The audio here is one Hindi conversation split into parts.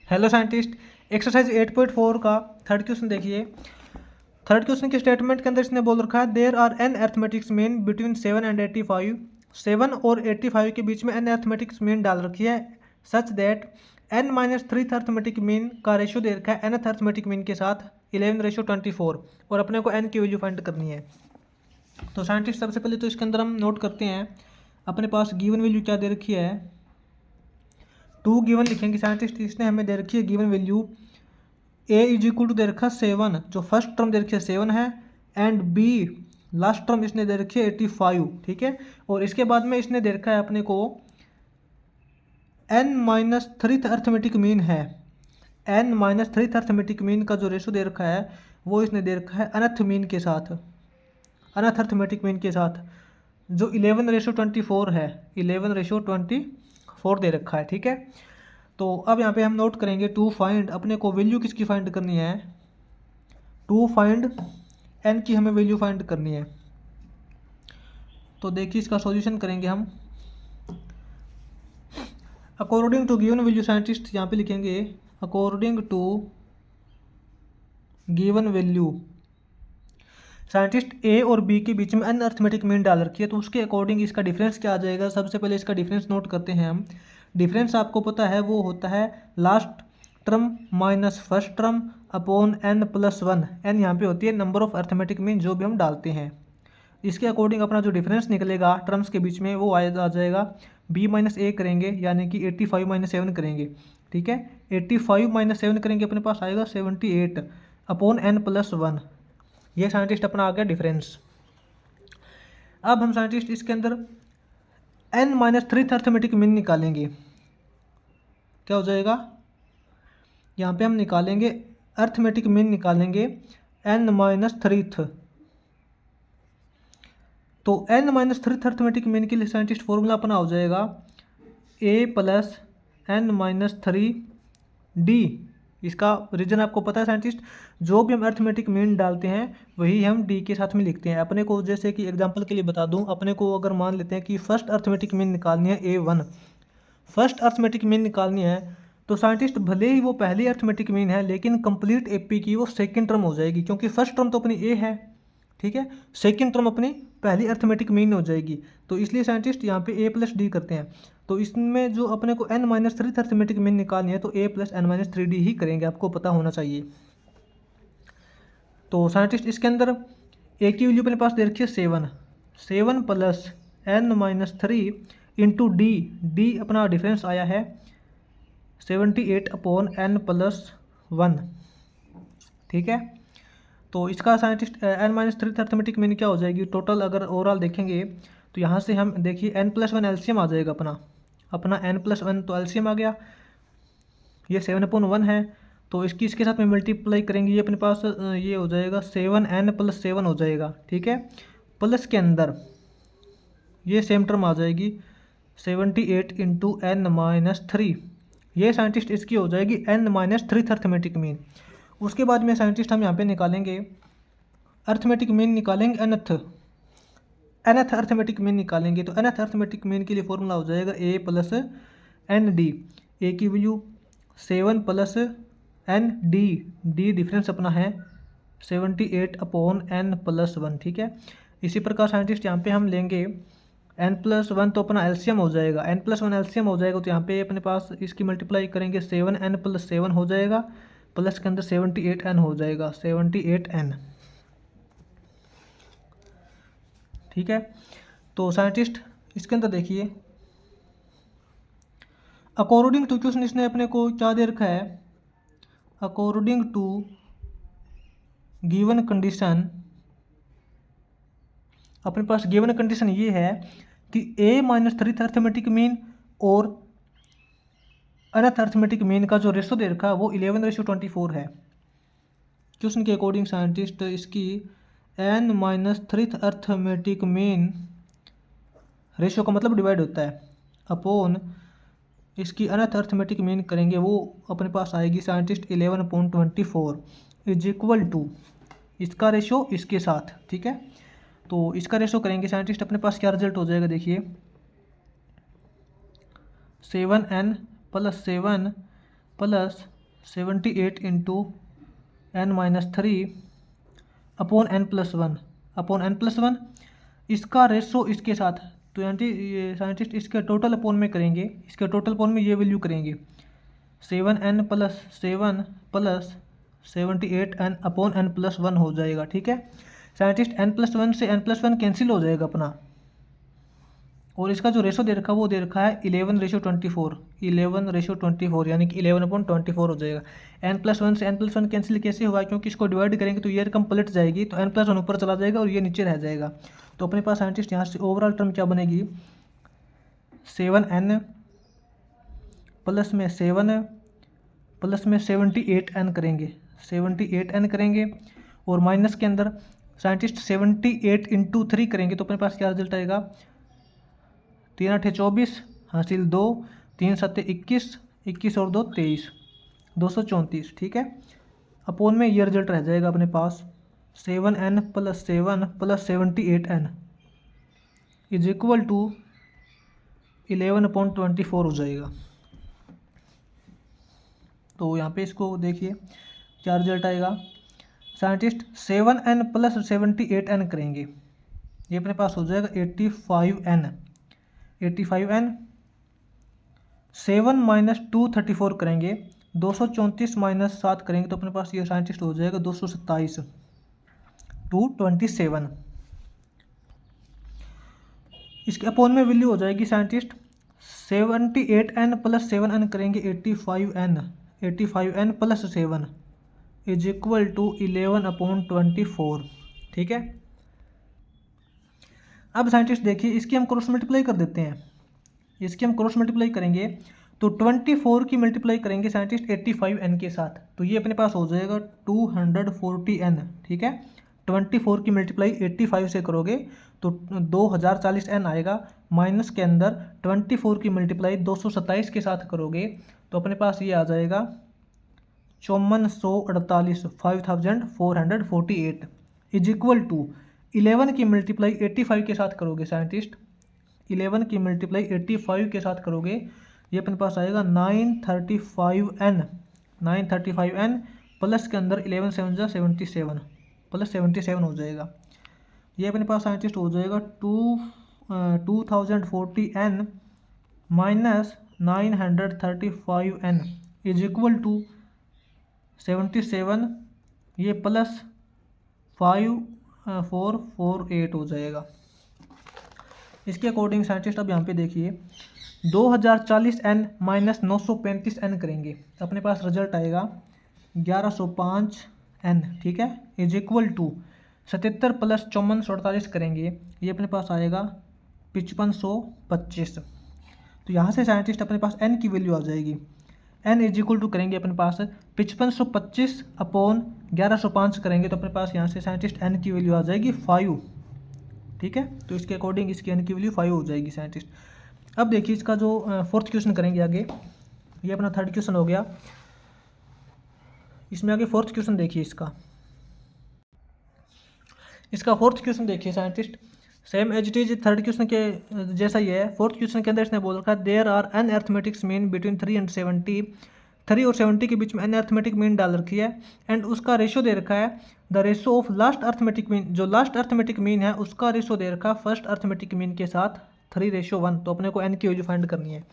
हेलो साइंटिस्ट, एक्सरसाइज 8.4 का थर्ड क्वेश्चन देखिए। थर्ड क्वेश्चन के स्टेटमेंट के अंदर इसने बोल रखा है there are N arithmetics mean between 7 and 85। 7 और 85 के बीच में एन अर्थमेटिक्स मीन डाल रखी है such that n minus three arithmetic mean का रेशियो दे रखा है एन अर्थमेटिक मीन के साथ 11:24 और अपने को एन की वैल्यू फाइंड करनी है। तो साइंटिस्ट सबसे पहले तो इसके अंदर हम नोट करते हैं अपने पास गिवन वैल्यू क्या दे रखी है। 2 गिवन लिखेंगे साइंटिस्ट, इसने हमें दे रखी है given value a is equal to दे रखा है 7, जो फर्स्ट टर्म दे रखी है 7 है, एंड बी लास्ट टर्म इसने दे रखी है 85, ठीक है। और इसके बाद में इसने दे रखा है अपने को n minus three arithmetic mean है। N minus three arithmetic mean का जो रेशो दे रखा है वो इसने दे रखा है अनथ मीन के साथ, अनथ अर्थमेटिक मीन के साथ, जो 11:24 है। 11:24 दे रखा है, ठीक है। तो अब यहाँ पे हम नोट करेंगे टू फाइंड, अपने को वैल्यू किसकी फाइंड करनी है, टू फाइंड एन की हमें वैल्यू फाइंड करनी है। तो देखिए इसका सॉल्यूशन करेंगे हम according to given value. Scientist यहाँ पे लिखेंगे according to given value. Scientist a और बी के बीच में एन अर्थमेटिक मीन डाल रखी है, तो उसके अकॉर्डिंग इसका डिफरेंस क्या आ जाएगा। सबसे पहले इसका डिफरेंस नोट करते हैं हम। डिफरेंस आपको पता है वो होता है last term minus first term upon N plus 1। N यहाँ पे होती है नंबर ऑफ अर्थमेटिक मीन जो भी हम डालते हैं। इसके अकॉर्डिंग अपना जो डिफरेंस निकलेगा टर्म्स के बीच में वो आ जाएगा बी माइनस ए करेंगे, यानी कि 85 माइनस 7 करेंगे, ठीक है। 85 माइनस 7 करेंगे, अपने पास आएगा 78 अपॉन एन प्लस 1। ये साइंटिस्ट अपना आ गया डिफरेंस। अब हम साइंटिस्ट इसके अंदर n minus three arithmetic mean निकालेंगे। क्या हो जाएगा, यहाँ पे हम निकालेंगे अर्थमेटिक मीन निकालेंगे एन माइनस थ्री। तो n minus three arithmetic mean के लिए साइंटिस्ट फॉर्मूला अपना हो जाएगा ए plus n minus three d. इसका रीजन आपको पता है साइंटिस्ट, जो भी हम अर्थमेटिक मीन डालते हैं वही हम डी के साथ में लिखते हैं। अपने को जैसे कि एग्जांपल के लिए बता दूं, अपने को अगर मान लेते हैं कि फर्स्ट अर्थमेटिक मीन निकालनी है A1, फर्स्ट अर्थमेटिक मीन निकालनी है, तो साइंटिस्ट भले ही वो पहली अर्थमेटिक मीन है लेकिन कंप्लीट एपी की वो सेकंड टर्म हो जाएगी, क्योंकि फर्स्ट टर्म तो अपनी ए है, ठीक है। सेकंड टर्म अपनी पहली अर्थमेटिक मीन हो जाएगी, तो इसलिए साइंटिस्ट यहाँ पे ए प्लस डी करते हैं। तो इसमें जो अपने को n minus three arithmetic mean निकालनी है तो a plus n minus three d ही करेंगे, आपको पता होना चाहिए। तो साइंटिस्ट इसके अंदर ए की वैल्यू अपने पास दे रखी है 7 plus n minus three into d. D अपना डिफरेंस आया है 78 अपॉन एन प्लस 1, ठीक है। तो इसका scientist N minus three arithmetic mean क्या हो जाएगी टोटल, अगर ओवरऑल देखेंगे तो यहाँ से हम देखिए एन प्लस 1 एलसीएम आ जाएगा अपना एन प्लस 1 तो एलसीएम आ गया, ये 7/1 है। तो इसके साथ में मल्टीप्लाई करेंगे, ये अपने पास ये हो जाएगा 7n प्लस 7 हो जाएगा, ठीक है। प्लस के अंदर ये सेम टर्म आ जाएगी 78 इंटू एन माइनस थ्री। ये साइंटिस्ट इसकी हो जाएगी N minus three arithmetic mean. उसके बाद में साइंटिस्ट हम यहाँ पे निकालेंगे अर्थमेटिक मीन, निकालेंगे एनथ अर्थमेटिक मीन निकालेंगे। तो एनथ अर्थमेटिक मीन के लिए फॉर्मूला हो जाएगा ए प्लस एन डी। ए की value 7 plus N D, D difference अपना है 78 अपॉन एन प्लस 1, ठीक है। इसी प्रकार साइंटिस्ट यहाँ पे हम लेंगे एन प्लस 1 तो अपना एलसीएम हो जाएगा, एन प्लस 1 एलसीएम हो जाएगा, तो यहाँ पे अपने पास इसकी मल्टीप्लाई करेंगे 7n प्लस 7 हो जाएगा, प्लस के अंदर 78n हो जाएगा 78n, ठीक है। तो साइंटिस्ट इसके अंदर देखिए अकॉर्डिंग टू क्वेश्चन इसने अपने को क्या दे रखा है, अकॉर्डिंग टू गिवन कंडीशन। अपने पास गिवन कंडीशन ये है कि ए माइनस थ्री अर्थमेटिक मीन और अनथ अर्थमेटिक मीन का जो रेशो दे रखा है वो 11:24 है। क्वेश्चन के अकॉर्डिंग साइंटिस्ट इसकी N minus three arithmetic mean ratio का मतलब डिवाइड होता है अपॉन इसकी अनथ अर्थमेटिक मीन करेंगे, वो अपने पास आएगी साइंटिस्ट 11/24 इज इक्वल टू इसका रेशो इसके साथ, ठीक है। तो इसका रेशो करेंगे साइंटिस्ट, अपने पास क्या रिजल्ट हो जाएगा देखिए 7n plus 7 plus 78 into n-3 upon n+1 इसका रेशो इसके साथ, तो यानी ये साइंटिस्ट इसके टोटल अपॉन में करेंगे, इसके टोटल अपॉन में ये वैल्यू करेंगे 7n + 7 + 78n अपॉन n+1 हो जाएगा। ठीक है साइंटिस्ट, n+1 से n+1 कैंसिल हो जाएगा अपना, और इसका जो रेशो दे रखा है वो दे रखा है 11:24, 11:24 यानी कि 11/24 हो जाएगा। n+1 से n+1 कैंसिल कैसे होगा, क्योंकि इसको डिवाइड करेंगे तो ये रकम पलट जाएगी, तो n+1 ऊपर चला जाएगा और ये नीचे रह जाएगा। तो अपने पास साइंटिस्ट यहाँ से ओवरऑल टर्म क्या बनेगी, 7n प्लस में 7 प्लस में 78n करेंगे, 78n करेंगे, और माइनस के अंदर साइंटिस्ट 78 इंटू 3 करेंगे तो अपने पास क्या रिजल्ट आएगा, 3 8 24 हासिल 2, 3 7 21, 21 और 2 23, 234। ठीक है अपॉन में ये रिजल्ट रह जाएगा अपने पास 7n + 7 + 78n is equal to 11/24 हो जाएगा। तो यहाँ पे इसको देखिए क्या रिजल्ट आएगा, साइंटिस्ट 7n + 78n करेंगे, ये अपने पास हो जाएगा 85n, 85n 7 - 2 34 करेंगे, 234 - 7 करेंगे तो अपने पास ये साइंटिस्ट हो जाएगा 227, 227। इसके अपॉन में वैल्यू हो जाएगी साइंटिस्ट 78n + 7n करेंगे 85n, 85n + 7 is equal to 11/24। ठीक है अब साइंटिस्ट देखिए इसकी हम क्रॉस मल्टीप्लाई कर देते हैं, इसकी हम क्रॉस मल्टीप्लाई करेंगे तो 24 की मल्टीप्लाई करेंगे साइंटिस्ट 85n के साथ, तो ये अपने पास हो जाएगा 240n। ठीक है 24 की मल्टीप्लाई 85 से करोगे तो 2040n आएगा, माइनस के अंदर 24 की मल्टीप्लाई 227 के साथ करोगे तो अपने पास ये आ जाएगा 5448, 5448 इज इक्वल टू 11 की मल्टीप्लाई 85 के साथ करोगे साइंटिस्ट, 11 की मल्टीप्लाई 85 के साथ करोगे ये अपने पास आएगा 935n, 935n प्लस के अंदर 11 7 जा 77 प्लस 77 हो जाएगा, ये अपने पास साइंटिस्ट हो जाएगा 2040n minus 935n is equal to 77, ये प्लस 5448 हो जाएगा। इसके अकॉर्डिंग साइंटिस्ट अब यहाँ पे देखिए 2040n - 935n करेंगे तो अपने पास रिजल्ट आएगा 1105n। ठीक है इज इक्वल टू 77 प्लस 5448 करेंगे ये अपने पास आएगा 5525। तो यहाँ से साइंटिस्ट अपने पास n की वैल्यू आ जाएगी, n इज इक्वल टू करेंगे अपने पास 5525 अपॉन 1105 करेंगे तो अपने पास यहाँ से साइंटिस्ट n की वैल्यू आ जाएगी 5। ठीक है तो इसके अकॉर्डिंग इसकी n की वैल्यू 5 हो जाएगी साइंटिस्ट। अब देखिए इसका जो फोर्थ क्वेश्चन करेंगे आगे, ये अपना थर्ड क्वेश्चन हो गया, इसमें आगे फोर्थ क्वेश्चन देखिए इसका फोर्थ क्वेश्चन देखिए scientist, same as it is third question के जैसा ही है। फोर्थ क्वेश्चन के अंदर इसने बोल रखा है there are N arithmetics mean between 3 and 70, 3 और 70 के बीच में एन अर्थमेटिक मीन डाल रखी है एंड उसका रेशो दे रखा है the ratio of last arithmetic mean, जो लास्ट अर्थमेटिक मीन है उसका रेशो दे रखा है फर्स्ट अर्थमेटिक मीन के साथ 3:1। तो अपने को एन की वैल्यू फाइंड करनी है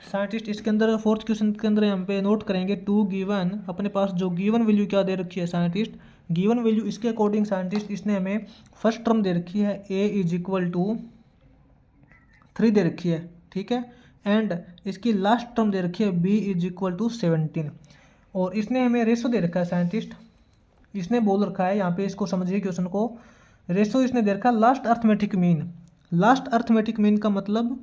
साइंटिस्ट। इसके अंदर फोर्थ क्वेश्चन के अंदर यहाँ पे नोट करेंगे टू गिवन, अपने पास जो गिवन वैल्यू क्या दे रखी है साइंटिस्ट, गिवन वैल्यू इसके अकॉर्डिंग साइंटिस्ट इसने हमें फर्स्ट टर्म दे रखी है a इज इक्वल टू 3 दे रखी है। ठीक है एंड इसकी लास्ट टर्म दे रखी है b इज इक्वल टू 17 और इसने हमें रेशो दे रखा है साइंटिस्ट, इसने बोल रखा है यहाँ पे, इसको समझिए क्वेश्चन को, रेशो इसने दे रखा है last arithmetic mean, last arithmetic mean का मतलब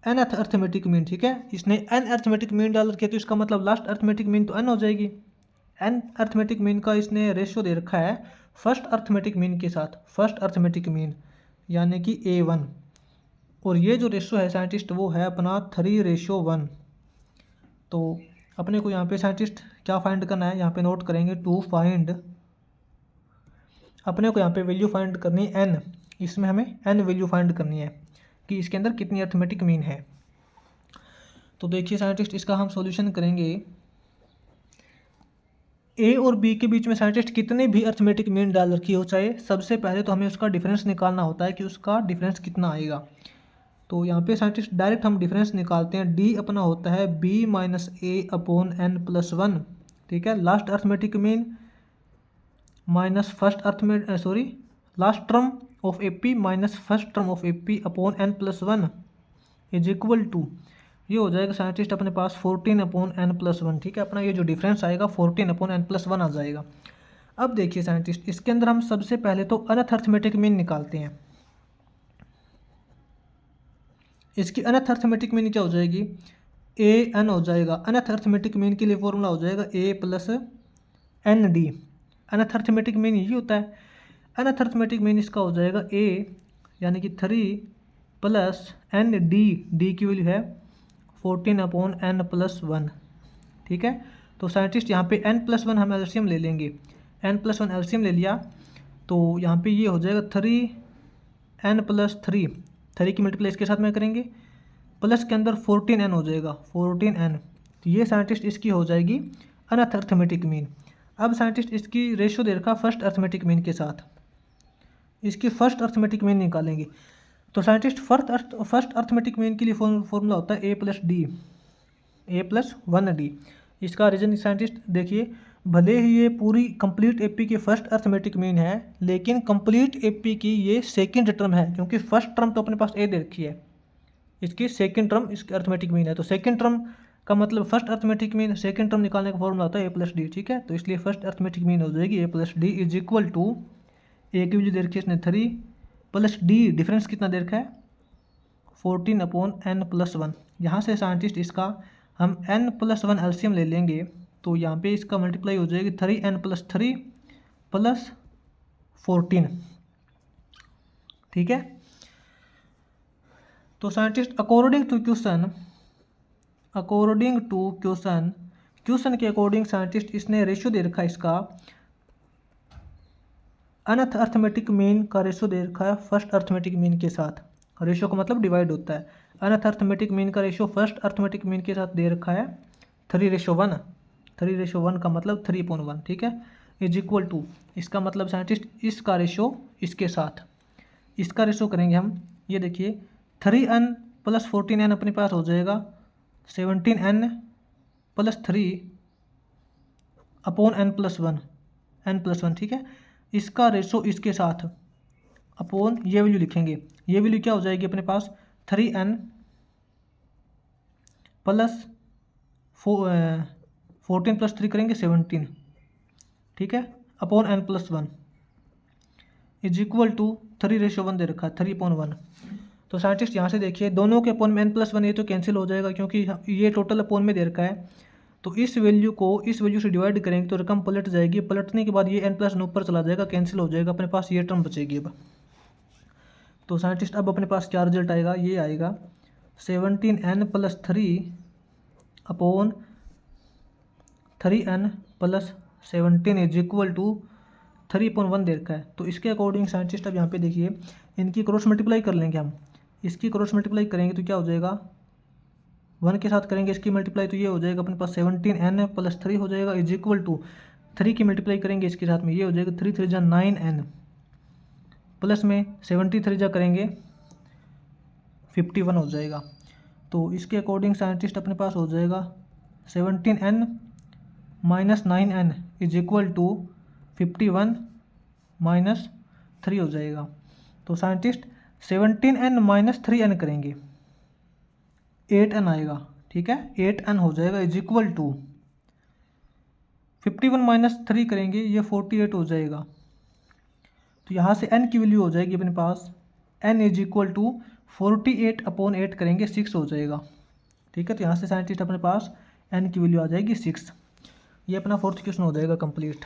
एन अर्थमेटिक मीन। ठीक है इसने एन अर्थमेटिक मीन डाल रखी है तो इसका मतलब लास्ट अर्थमेटिक मीन तो एन हो जाएगी। एन अर्थमेटिक मीन का इसने रेशियो दे रखा है फर्स्ट अर्थमेटिक मीन के साथ, फर्स्ट अर्थमेटिक मीन यानी कि A1, और ये जो रेशियो है साइंटिस्ट वो है अपना 3:1। तो अपने को यहाँ पे साइंटिस्ट क्या फाइंड करना है, यहाँ पे नोट करेंगे टू फाइंड, अपने को यहाँ पे वैल्यू फाइंड करनी है n, इसमें हमें n वैल्यू फाइंड करनी है कि इसके अंदर कितनी अर्थमेटिक मीन है। तो देखिए साइंटिस्ट, इसका हम सॉल्यूशन करेंगे। ए और बी के बीच में साइंटिस्ट कितने भी अर्थमेटिक मीन डाल रखी हो चाहे, सबसे पहले तो हमें उसका डिफरेंस निकालना होता है कि उसका डिफरेंस कितना आएगा। तो यहाँ पे साइंटिस्ट डायरेक्ट हम डिफरेंस निकालते हैं। डी अपना होता है B minus A upon N plus one, ठीक है। Last arithmetic mean minus first last term of A P minus first term of A P upon N plus one is equal to, ये हो जाएगा साइंटिस्ट अपने पास 14 अपॉन एन प्लस वन, ठीक है। अपना ये जो डिफरेंस आएगा 14 अपॉन एन प्लस वन आ जाएगा। अब देखिए साइंटिस्ट, इसके अंदर हम सबसे पहले तो अनथ अर्थमेटिक मीन निकालते हैं। इसकी अनथ अर्थमेटिक मीन क्या हो जाएगी, ए एन हो जाएगा। अनथ अर्थमेटिक मीन के लिए फॉर्मूला हो जाएगा ए plus N d. Nth arithmetic mean यही होता है। अनथ अर्थमेटिक मीन इसका हो जाएगा ए यानी कि 3 प्लस एन डी, डी की वैल्यू है 14 अपॉन एन प्लस वन, ठीक है। तो साइंटिस्ट यहाँ पे n प्लस वन हम एलसीएम ले लेंगे। n प्लस वन एलसीएम ले लिया तो यहाँ पे ये हो जाएगा 3n प्लस थ्री की मल्टीप्लाई इसके साथ में करेंगे, प्लस के अंदर 14n हो जाएगा 14n। तो ये साइंटिस्ट इसकी हो जाएगी अनथ अर्थमेटिक मीन। अब साइंटिस्ट इसकी रेशियो दे रखा फर्स्ट अर्थमेटिक मीन के साथ, इसकी फर्स्ट अर्थमेटिक मीन निकालेंगे। तो साइंटिस्ट फर्स्ट अर्थमेटिक मीन के लिए फॉर्मूला होता है ए प्लस वन डी। इसका रीजन साइंटिस्ट देखिए, भले ही ये पूरी कंप्लीट एपी की फर्स्ट अर्थमेटिक मीन है, लेकिन कंप्लीट एपी की ये सेकंड टर्म है, क्योंकि फर्स्ट टर्म तो अपने पास ए दे रखी है, इसकी सेकंड टर्म इसकी अर्थमेटिक मीन है। तो सेकंड टर्म का मतलब first arithmetic mean, second term निकालने का फॉर्मूला होता है ए प्लस डी, ठीक है। तो इसलिए फर्स्ट अर्थमेटिक मीन हो जाएगी a plus d is equal to, a की वैल्यू दे रखी है इसने 3 प्लस डी, डिफरेंस कितना दे रखा है 14 अपॉन एन प्लस वन। यहाँ से साइंटिस्ट इसका हम n प्लस वन एलसीएम ले लेंगे तो यहाँ पे इसका मल्टीप्लाई हो जाएगी 3n प्लस 3 प्लस 14, ठीक है। तो साइंटिस्ट अकॉर्डिंग टू क्वेश्चन के अकॉर्डिंग साइंटिस्ट इसने रेशियो दे रखा है इसका अनथ अर्थमेटिक मीन का रेशियो दे रखा है फर्स्ट अर्थमेटिक मीन के साथ। रेशियो का मतलब डिवाइड होता है। अनथ अर्थमेटिक मीन का रेशियो फर्स्ट अर्थमेटिक मीन के साथ दे रखा है 3:1। 3:1 का मतलब 3/1, ठीक है, इज इक्वल टू, इसका मतलब साइंटिस्ट इसका रेशियो इसके साथ, इसका रेशियो करेंगे हम। ये देखिए 3n प्लस 14n अपने पास हो जाएगा 17n plus 3 upon n plus one, ठीक है। इसका रेशो इसके साथ अपॉन ये वैल्यू लिखेंगे। ये वैल्यू क्या हो जाएगी अपने पास 3n प्लस 14 प्लस 3 करेंगे 17, ठीक है, upon n plus one is equal to 3:1 दे रखा है 3/1। तो साइंटिस्ट यहाँ से देखिए दोनों के अपॉन में n प्लस वन ये तो कैंसिल हो जाएगा, क्योंकि ये टोटल अपॉन में दे रखा है। तो इस वैल्यू को इस वैल्यू से डिवाइड करेंगे तो रकम पलट जाएगी। पलटने के बाद ये n प्लस वन ऊपर चला जाएगा, कैंसिल हो जाएगा, अपने पास ये टर्म बचेगी। अब तो साइंटिस्ट अब अपने पास क्या रिजल्ट आएगा, ये आएगा 17n plus 3 upon 3n plus 17 is equal to 3/1 दे रखा है। तो इसके अकॉर्डिंग साइंटिस्ट अब यहाँ पे देखिए इनकी क्रॉस मल्टीप्लाई कर लेंगे हम। इसकी क्रॉस मल्टीप्लाई करेंगे तो क्या हो जाएगा, 1 के साथ करेंगे इसकी मल्टीप्लाई तो ये हो जाएगा अपने पास 17n प्लस 3 हो जाएगा इज इक्वल टू 3 की मल्टीप्लाई करेंगे इसके साथ में, ये हो जाएगा 3 3 जा 9n प्लस में 73 जा करेंगे 51 हो जाएगा। तो इसके अकॉर्डिंग साइंटिस्ट अपने पास हो जाएगा 17n minus 9n is equal to 51 minus 3 हो जाएगा। तो साइंटिस्ट 17n माइनस 3n करेंगे 8n आएगा, ठीक है, 8n हो जाएगा इज इक्वल टू 51 माइनस 3 करेंगे ये 48 हो जाएगा। तो यहाँ से n की वैल्यू हो जाएगी अपने पास n is equal to 48 upon 8 करेंगे 6 हो जाएगा, ठीक है। तो यहाँ से साइंटिस्ट अपने पास n की वैल्यू आ जाएगी 6। ये अपना फोर्थ क्वेश्चन हो जाएगा कंप्लीट।